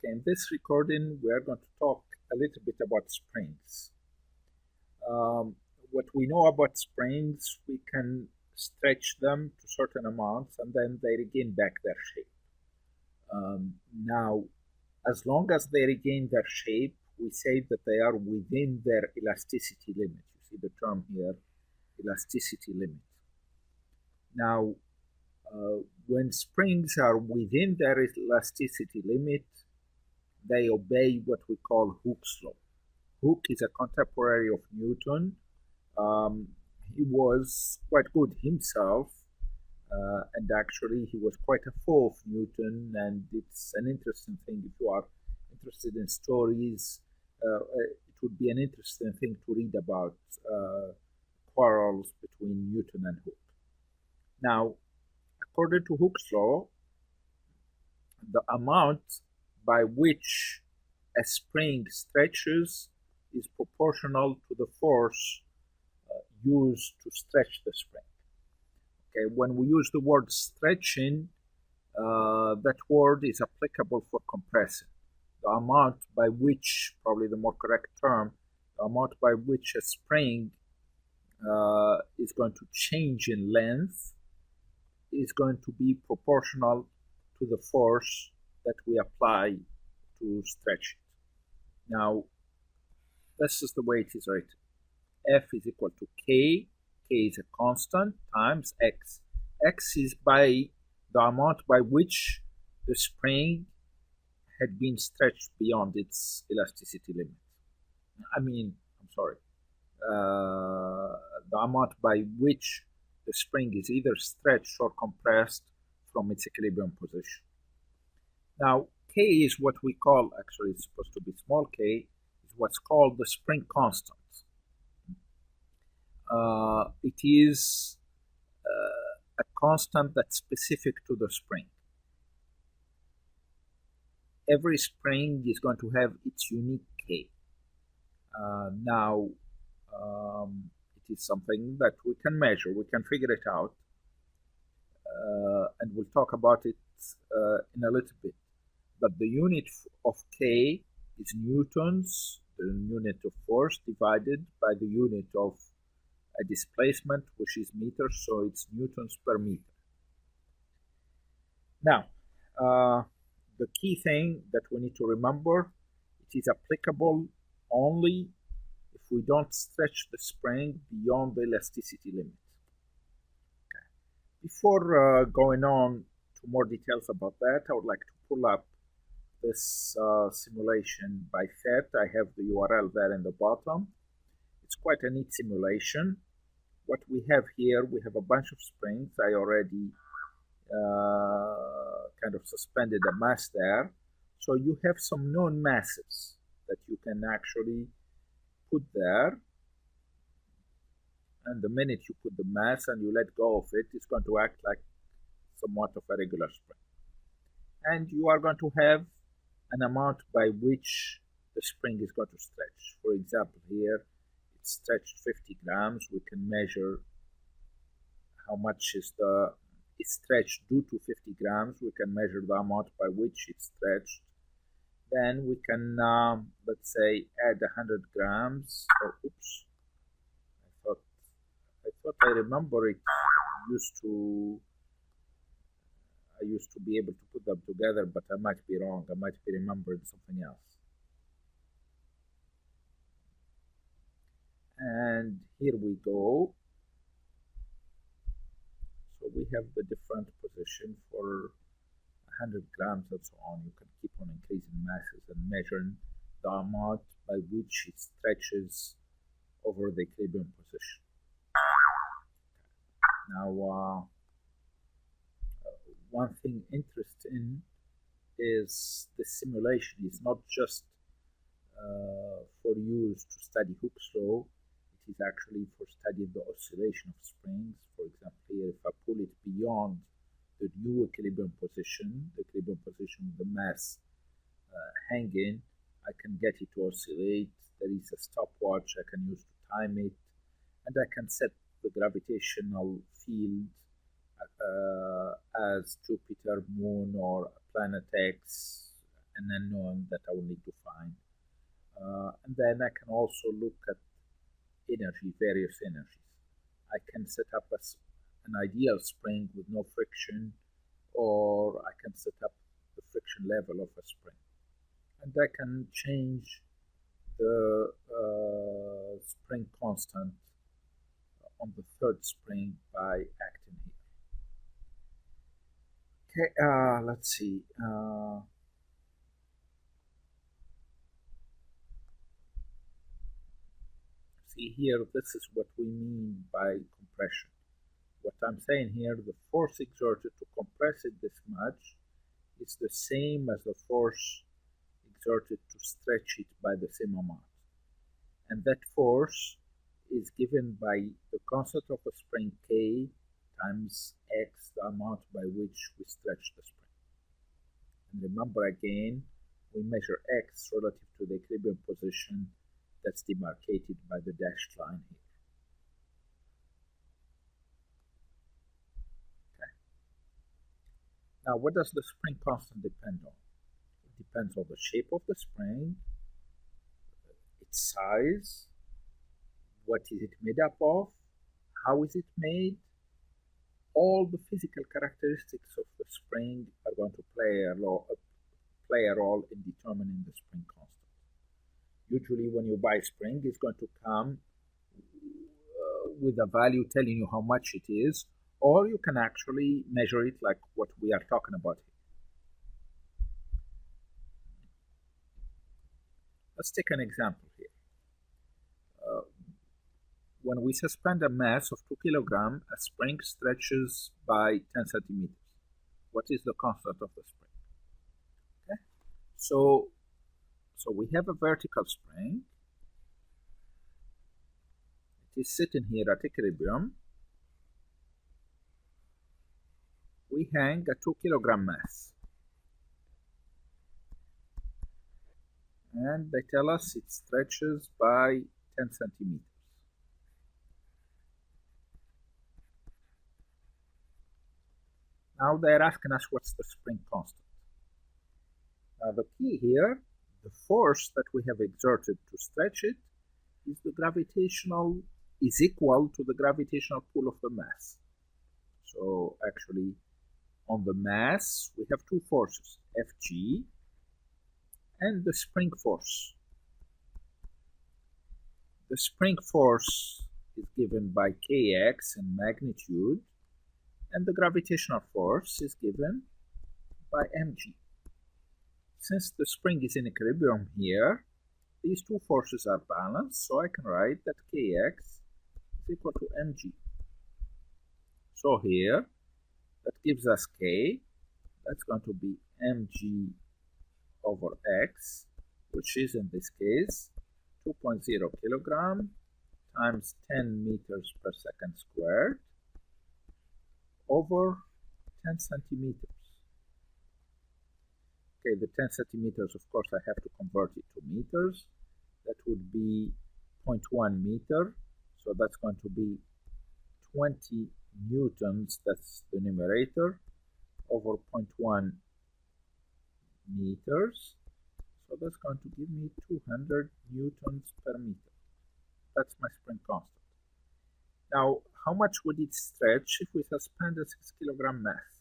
Okay, in this recording, we are going to talk a little bit about springs. What we know about springs, we can stretch them to certain amounts and then they regain back their shape. Now, as long as they regain their shape, we say that they are within their elasticity limit. You see the term here, elasticity limit. Now, when springs are within their elasticity limit, they obey what we call Hooke's law. Hooke is a contemporary of Newton. He was quite good himself, and actually he was quite a foe of Newton, and it's an interesting thing. If you are interested in stories, it would be an interesting thing to read about quarrels between Newton and Hooke. Now, according to Hooke's law, the amount by which a spring stretches is proportional to the force used to stretch the spring. Okay, when we use the word stretching, that word is applicable for compressing. The amount by which, probably the more correct term, the amount by which a spring is going to change in length is going to be proportional to the force that we apply to stretch it. Now, this is the way it is written. F is equal to K. K is a constant times X. X is by the amount by which the spring had been stretched beyond its elasticity limit. The amount by which the spring is either stretched or compressed from its equilibrium position. Now, K is what we call, actually it's supposed to be small k, is what's called the spring constant. It is a constant that's specific to the spring. Every spring is going to have its unique K. It is something that we can measure, we can figure it out, and we'll talk about it in a little bit. But the unit of K is newtons, the unit of force, divided by the unit of a displacement, which is meters, so it's newtons per meter. Now, the key thing that we need to remember, it is applicable only if we don't stretch the spring beyond the elasticity limit. Okay. Before going on to more details about that, I would like to pull up this simulation by FET. I have the URL there in the bottom. It's quite a neat simulation. What we have here, we have a bunch of springs. I already kind of suspended a mass there. So you have some known masses that you can actually put there. And the minute you put the mass and you let go of it, it's going to act like somewhat of a regular spring. And you are going to have an amount by which the spring is going to stretch. For example, here it's stretched 50 grams. We can measure how much is it's stretched due to 50 grams. We can measure the amount by which it's stretched. Then we can, let's say, add 100 grams. Oh, oops. I thought I remember it I used to be able to put them together, but I might be wrong. I might be remembering something else. And here we go. So we have the different position for 100 grams and so on. You can keep on increasing masses and measuring the amount by which it stretches over the equilibrium position. Now, one thing interesting is the simulation is not just for use to study Hooke's law. It is actually for studying the oscillation of springs. For example, here if I pull it beyond the new equilibrium position, the equilibrium position with the mass hanging, I can get it to oscillate. There is a stopwatch I can use to time it, and I can set the gravitational field as Jupiter, Moon, or Planet X, an unknown that I will need to find. And then I can also look at energy, various energies. I can set up an ideal spring with no friction, or I can set up the friction level of a spring. And I can change the spring constant on the third spring by acting here. Okay, let's see. See here, this is what we mean by compression. What I'm saying here, the force exerted to compress it this much is the same as the force exerted to stretch it by the same amount. And that force is given by the constant of a spring K times X, the amount by which we stretch the spring. And remember again, we measure X relative to the equilibrium position that's demarcated by the dashed line here. Okay. Now, what does the spring constant depend on? It depends on the shape of the spring, its size, what is it made up of, how is it made. All the physical characteristics of the spring are going to play a role in determining the spring constant. Usually when you buy a spring, it's going to come with a value telling you how much it is, or you can actually measure it like what we are talking about here. Let's take an example here. When we suspend a mass of 2 kilograms, a spring stretches by 10 centimeters. What is the constant of the spring? Okay. So we have a vertical spring. It is sitting here at equilibrium. We hang a 2 kilogram mass. And they tell us it stretches by 10 centimeters. Now they're asking us what's the spring constant. Now the key here, the force that we have exerted to stretch it is equal to the gravitational pull of the mass. So actually on the mass we have two forces, Fg and the spring force. The spring force is given by Kx in magnitude, and the gravitational force is given by mg. Since the spring is in equilibrium here, these two forces are balanced, so I can write that Kx is equal to mg. So here, that gives us K, that's going to be mg over x, which is in this case 2.0 kilogram times 10 meters per second squared over 10 centimeters. Okay, the 10 centimeters, of course, I have to convert it to meters. That would be 0.1 meter, so that's going to be 20 newtons, that's the numerator, over 0.1 meters. So that's going to give me 200 newtons per meter. That's my spring constant. Now, how much would it stretch if we suspend a 6 kilogram mass?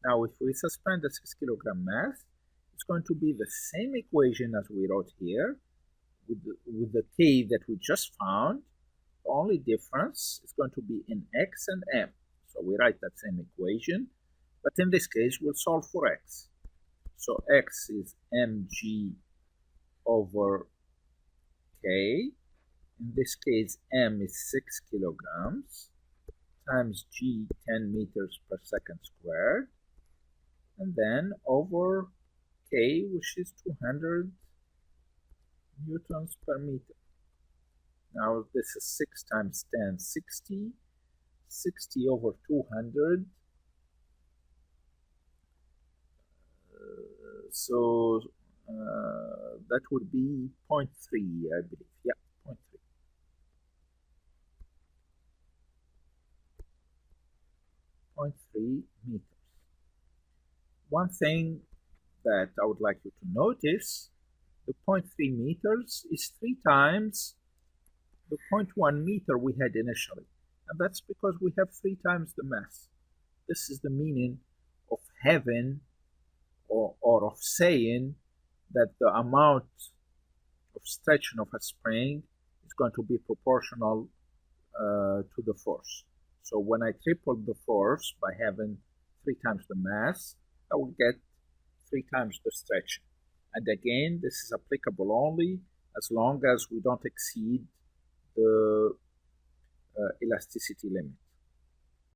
Now, if we suspend a 6 kilogram mass, it's going to be the same equation as we wrote here, with the K that we just found. The only difference is going to be in X and M. So we write that same equation, but in this case, we'll solve for X. So X is mg over K. In this case, M is 6 kilograms times G 10 meters per second squared, and then over K, which is 200 newtons per meter. Now this is 6 times 10, 60. 60 over 200. So that would be 0.3, I believe. Yeah, 0.3. 0.3 meters. One thing that I would like you to notice, the 0.3 meters is 3 times the 0.1 meter we had initially. And that's because we have 3 times the mass. This is the meaning of having or of saying that the amount of stretching of a spring is going to be proportional to the force. So when I triple the force by having 3 times the mass, I will get 3 times the stretching. And again, this is applicable only as long as we don't exceed the elasticity limit.